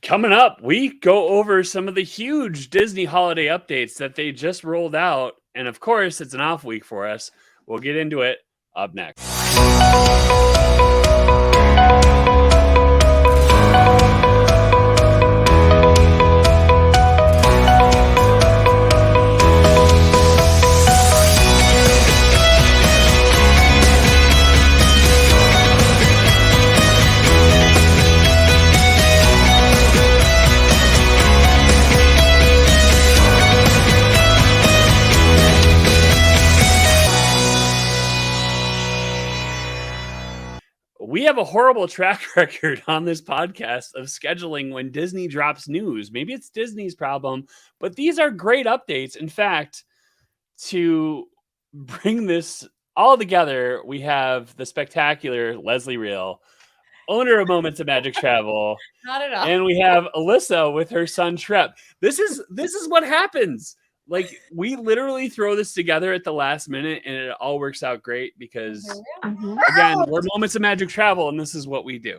Coming up, we go over some of the huge Disney holiday updates that they just rolled out. And of course, it's an off week for us. We'll get into it up next. We have a horrible track record on this podcast of scheduling when Disney drops news. Maybe it's Disney's problem, but these are great updates. In fact, to bring this all together, we have the spectacular Leslie Reel, owner of Moments of Magic Travel. Not at all. And we have Alyssa with her son Trep. This is what happens. Like, we literally throw this together at the last minute and it all works out great because, again, we're Moments of Magic Travel and this is what we do.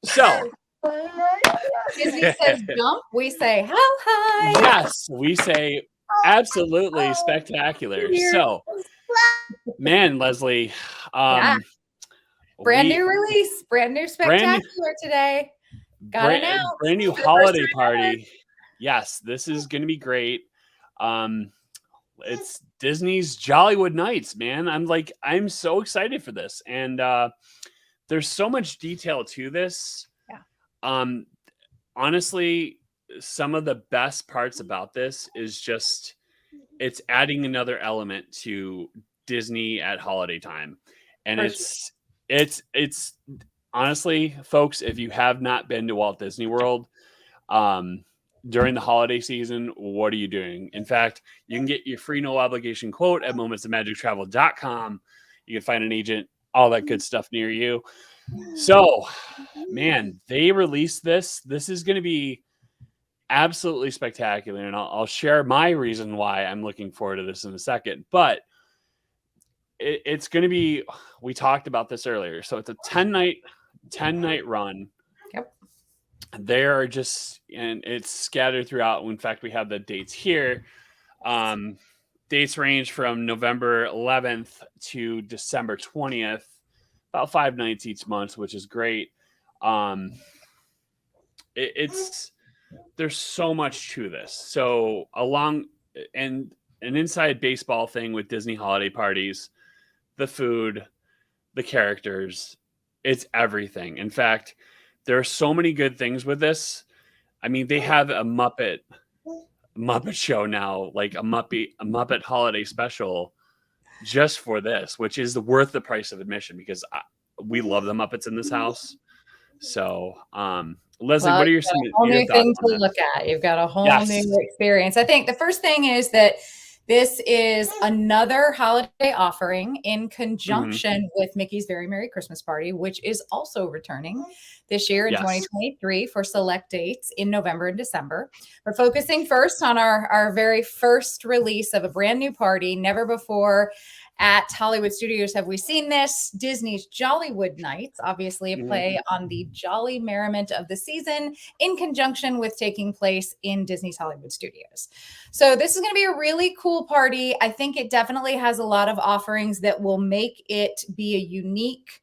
So, Disney says jump, we say how high. Yes, we say absolutely spectacular. So, man, Leslie. Brand new release, brand new spectacular today. Got it now. Brand new holiday party. Yes, this is going to be great. It's Disney's Jollywood Nights, man. I'm so excited for this. And there's so much detail to this. Yeah. Honestly, some of the best parts about this is just it's adding another element to Disney at holiday time. And it's honestly, folks, if you have not been to Walt Disney World, during the holiday season, what are you doing? In fact, you can get your free no obligation quote at momentsofmagictravel.com. You can find an agent, all that good stuff near you. So, man, they released this. This is going to be absolutely spectacular. And I'll share my reason why I'm looking forward to this in a second. But it's going to be, we talked about this earlier. So it's a 10-night run. Yep. There are just, and it's scattered throughout. In fact, we have the dates here. Dates range from November 11th to December 20th, about 5 nights each month, which is great. There's so much to this. So along and an inside baseball thing with Disney holiday parties, the food, the characters, it's everything. In fact, there are so many good things with this. I mean, they have a Muppet show now, like a Muppet holiday special just for this, which is worth the price of admission because we love the Muppets in this house. So, Leslie, what are your whole new things to look at? You've got a whole new experience. I think the first thing is that this is another holiday offering in conjunction with Mickey's Very Merry Christmas Party, which is also returning this year in 2023 for select dates in November and December. We're focusing first on our very first release of a brand new party. Never before at Hollywood Studios have we seen this. Disney's Jollywood Nights, obviously a play on the jolly merriment of the season in conjunction with taking place in Disney's Hollywood Studios. So this is going to be a really cool party. I think it definitely has a lot of offerings that will make it be a unique,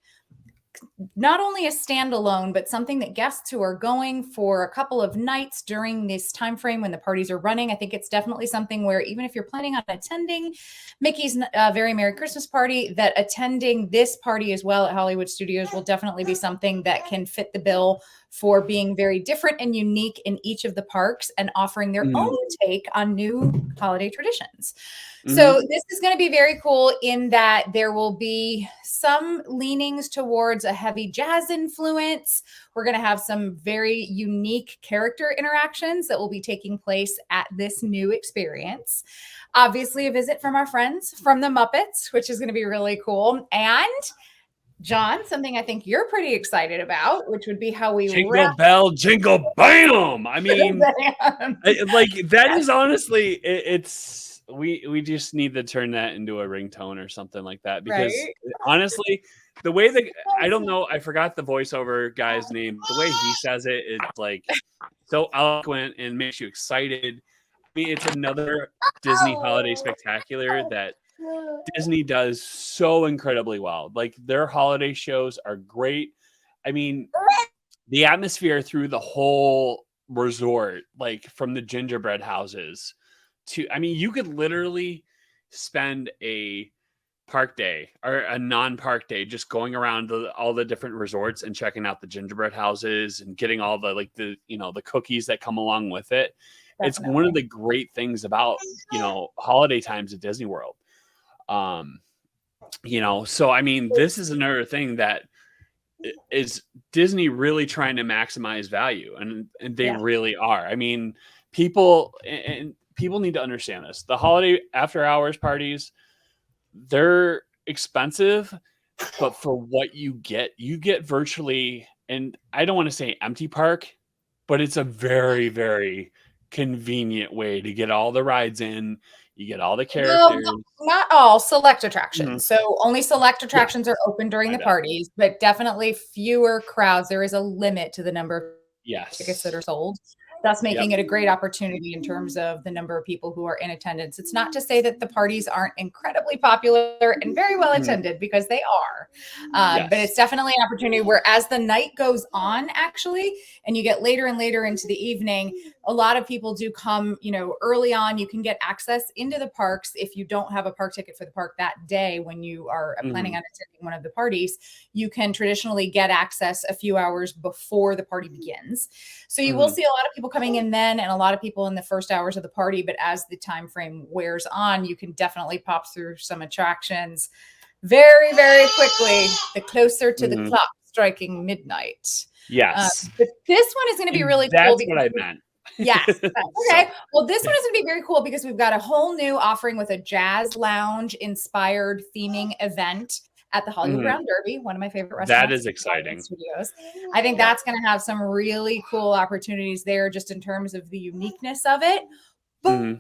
not only a standalone, but something that guests who are going for a couple of nights during this time frame when the parties are running, I think it's definitely something where even if you're planning on attending Mickey's Very Merry Christmas Party, that attending this party as well at Hollywood Studios will definitely be something that can fit the bill for being very different and unique in each of the parks and offering their own take on new holiday traditions. So this is going to be very cool in that there will be some leanings towards a heavy jazz influence. We're going to have some very unique character interactions that will be taking place at this new experience. Obviously, a visit from our friends from the Muppets, which is going to be really cool. And John, something I think you're pretty excited about, which would be how we jingle bell, jingle bam. I mean, that is honestly, we just need to turn that into a ringtone or something like that because honestly, the way that I don't know, I forgot the voiceover guy's name. The way he says it is like so eloquent and makes you excited. I mean, it's another Disney holiday spectacular that Disney does so incredibly well. Like their holiday shows are great. I mean, the atmosphere through the whole resort, like from the gingerbread houses to, I mean, you could literally spend a park day or a non-park day just going around all the different resorts and checking out the gingerbread houses and getting all the like the the cookies that come along with it. It's one of the great things about holiday times at Disney World. So I mean, this is another thing that is Disney really trying to maximize value, and they really are. I mean, people need to understand this. The holiday after hours parties, they're expensive, but for what you get virtually, and I don't want to say empty park, but it's a very, very convenient way to get all the rides in. You get all the characters. Not all select attractions. So only select attractions are open during the parties, but definitely fewer crowds. There is a limit to the number of tickets that are sold, thus making it a great opportunity in terms of the number of people who are in attendance. It's not to say that the parties aren't incredibly popular and very well attended, because they are. But it's definitely an opportunity where as the night goes on, actually, and you get later and later into the evening, a lot of people do come, early on. You can get access into the parks if you don't have a park ticket for the park that day. When you are planning on attending one of the parties, you can traditionally get access a few hours before the party begins. So you will see a lot of people coming in then, and a lot of people in the first hours of the party. But as the time frame wears on, you can definitely pop through some attractions very, very quickly, the closer to the clock striking midnight. Yes. But this one is going to be really cool. That's what I meant. Yes. Okay. Well, this one is going to be very cool because we've got a whole new offering with a jazz lounge inspired theming event at the Hollywood Brown Derby, one of my favorite restaurants. That is exciting. Studios. I think that's going to have some really cool opportunities there, just in terms of the uniqueness of it. But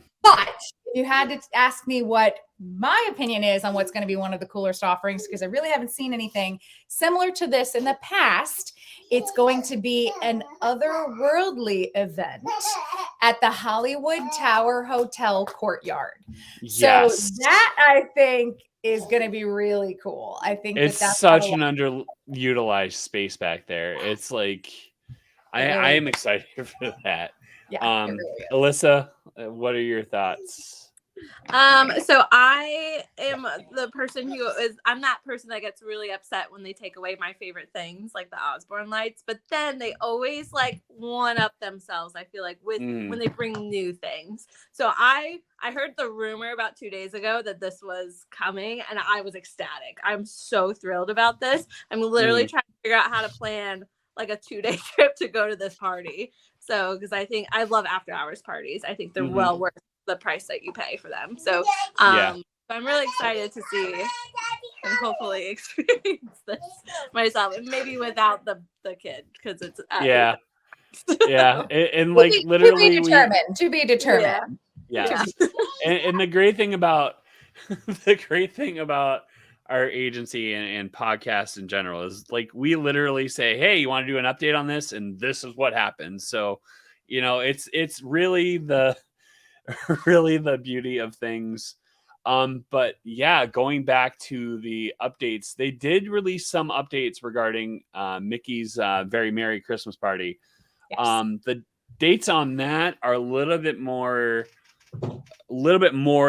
if you had to ask me what my opinion is on what's going to be one of the coolest offerings, because I really haven't seen anything similar to this in the past, it's going to be an otherworldly event at the Hollywood Tower Hotel courtyard. Yes. So that, I think, is going to be really cool. I think it's that's such an underutilized space back there. It's like, I am excited for that. Yeah, Alyssa, what are your thoughts? So I am the person I'm that person that gets really upset when they take away my favorite things, like the Osborne lights, but then they always like one up themselves, I feel like, with when they bring new things. So I heard the rumor about 2 days ago that this was coming, and I was ecstatic. I'm so thrilled about this. I'm literally trying to figure out how to plan like a 2-day trip to go to this party. So, because I love after hours parties. I think they're well worth the price that you pay for them. So, so I'm really excited to see and hopefully experience this myself, and maybe without the kid, because it's and like literally to be determined. And the great thing about our agency and podcasts in general is like we literally say, hey, you want to do an update on this, and this is what happens. So it's really the beauty of things. But yeah, going back to the updates, they did release some updates regarding Mickey's Very Merry Christmas Party. The dates on that are a little bit more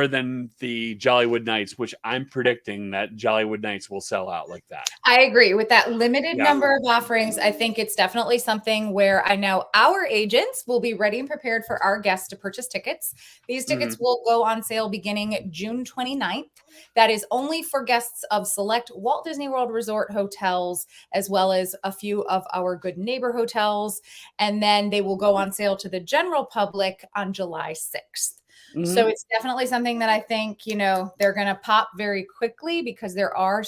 than the Jollywood Nights, which I'm predicting that Jollywood Nights will sell out like that. I agree with that limited number of offerings. I think it's definitely something where I know our agents will be ready and prepared for our guests to purchase tickets. These tickets will go on sale beginning June 29th. That is only for guests of select Walt Disney World Resort hotels, as well as a few of our Good Neighbor hotels. And then they will go on sale to the general public on July 6th. So it's definitely something that I think, they're going to pop very quickly, because there are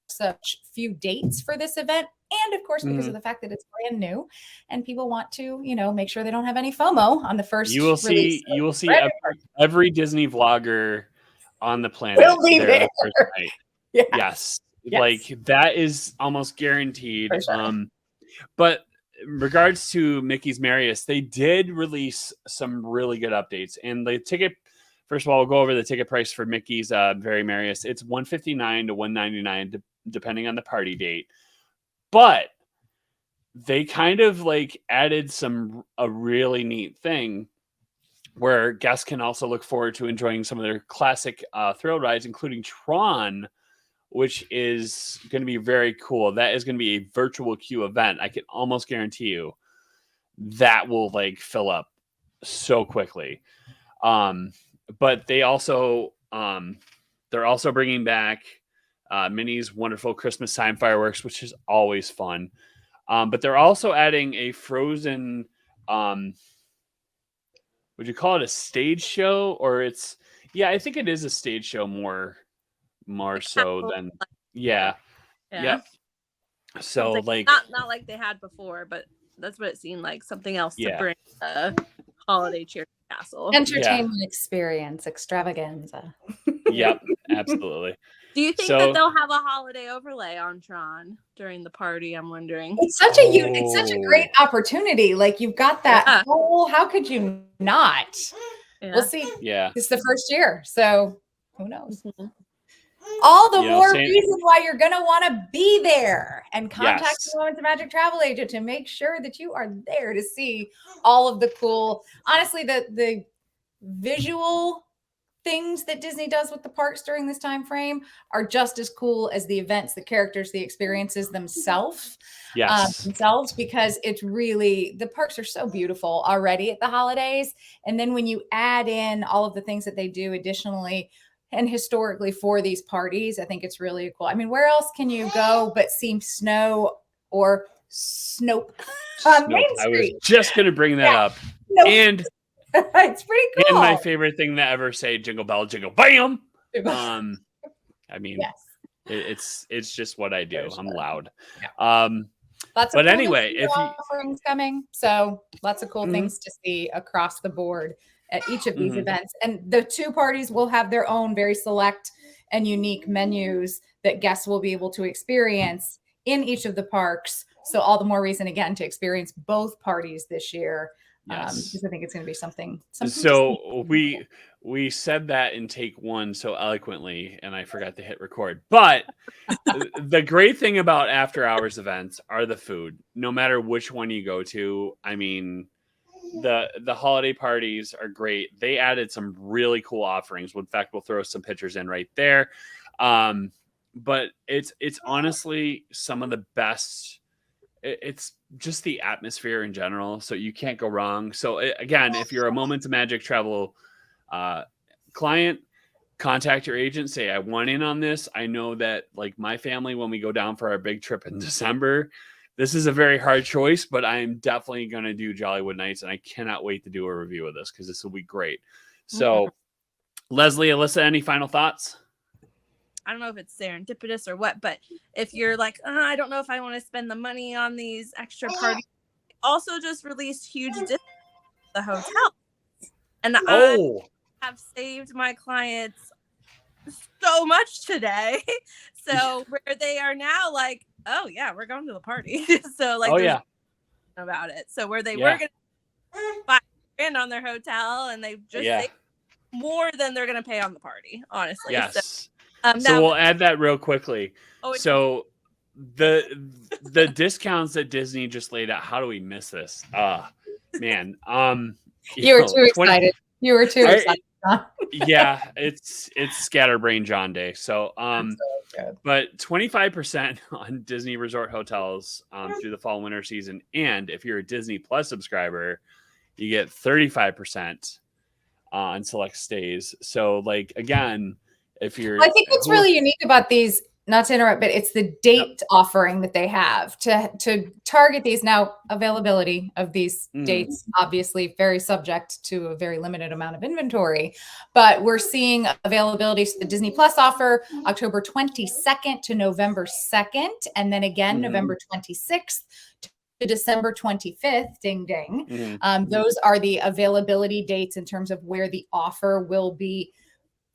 such few dates for this event. And of course, because of the fact that it's brand new and people want to, make sure they don't have any FOMO on the first. You will see every Disney vlogger on the planet will be there. Yes. Like that is almost guaranteed. For sure. But in regards to Mickey's Merriest, they did release some really good updates. And the ticket, first of all, we'll go over the ticket price for Mickey's Very Merriest. It's $159 to $199 depending on the party date. But they kind of like added a really neat thing where guests can also look forward to enjoying some of their classic thrill rides, including Tron, which is going to be very cool. That is going to be a virtual queue event. I can almost guarantee you that will like fill up so quickly. But they also, they're also bringing back Minnie's Wonderful Christmas Time Fireworks, which is always fun. But they're also adding a Frozen, would you call it a stage show? Or I think it is a stage show more so than, yeah. So like not like they had before, but that's what it seemed like. Something else to bring holiday cheer castle. Entertainment experience extravaganza. Yep, absolutely. Do you think that they'll have a holiday overlay on Tron during the party? I'm wondering. It's such a great opportunity. Like you've got that whole, how could you not? Yeah. We'll see. Yeah. It's the first year. So who knows? Mm-hmm. All the more reason why you're going to want to be there and contact the Moments of Magic travel agent to make sure that you are there to see all of the cool, honestly, the visual things that Disney does with the parks during this time frame are just as cool as the events, the characters, the experiences themselves. Because it's really, the parks are so beautiful already at the holidays. And then when you add in all of the things that they do additionally and historically for these parties, I think it's really cool. I mean, where else can you go but see snow or Snope on Main Street? I was just going to bring that up. And it's pretty cool. And my favorite thing to ever say, jingle bell, jingle bam. I mean, it's just what I do. I'm loud. Yeah. Lots of but cool anyway, if offerings coming, so lots of cool things to see across the board at each of these events. And the two parties will have their own very select and unique menus that guests will be able to experience in each of the parks. So all the more reason again to experience both parties this year. Because I think it's going to be something so we said that in take one so eloquently, and I forgot to hit record. But the great thing about after hours events are the food. No matter which one you go to, I mean, the holiday parties are great. They added some really cool offerings. In fact, we'll throw some pictures in right there. But it's honestly some of the best. It's just the atmosphere in general, so you can't go wrong. So again, if you're a Moments of Magic travel client, contact your agent, say I want in on this. I know that like my family, when we go down for our big trip in December, this is a very hard choice, but I'm definitely going to do Jollywood Nights, and I cannot wait to do a review of this because this will be great. So Leslie, Alyssa, any final thoughts? I don't know if it's serendipitous or what, but if you're like, I don't know if I want to spend the money on these extra parties, also just released huge discounts at the hotel. And I have saved my clients so much today. So where they are now like, oh yeah, we're going to the party. So like, about it. So where they were going to buy $5,000 on their hotel and they just saved more than they're going to pay on the party, honestly. Yes. So we'll add that real quickly. So the discounts that Disney just laid out, how do we miss this? Man. You were too excited. You were too excited. Yeah, it's Scatterbrain John Day. So but 25% on Disney Resort hotels through the fall winter season. And if you're a Disney Plus subscriber, you get 35% on select stays. So like again, if you're, I think what's really unique about these, not to interrupt, but it's the date offering that they have to target these. Now, availability of these dates, obviously very subject to a very limited amount of inventory, but we're seeing availability. So the Disney Plus offer October 22nd to November 2nd, and then again, November 26th to December 25th, ding, ding. Those are the availability dates in terms of where the offer will be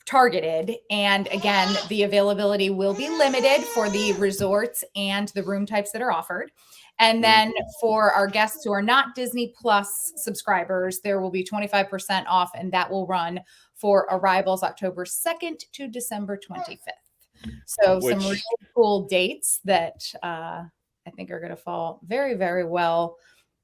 targeted. And again, the availability will be limited for the resorts and the room types that are offered. And then for our guests who are not Disney Plus subscribers, there will be 25% off, and that will run for arrivals October 2nd to December 25th. So some really cool dates that I think are going to fall very, very well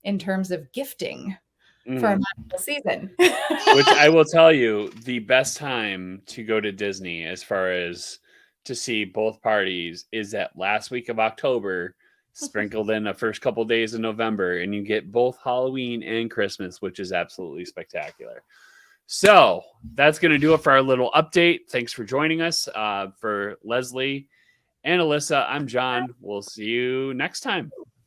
in terms of gifting for a magical season. Which I will tell you, the best time to go to Disney as far as to see both parties is that last week of October, sprinkled in the first couple days of November, and you get both Halloween and Christmas, which is absolutely spectacular. So that's going to do it for our little update. Thanks for joining us. For Leslie and Alyssa, I'm John. We'll see you next time.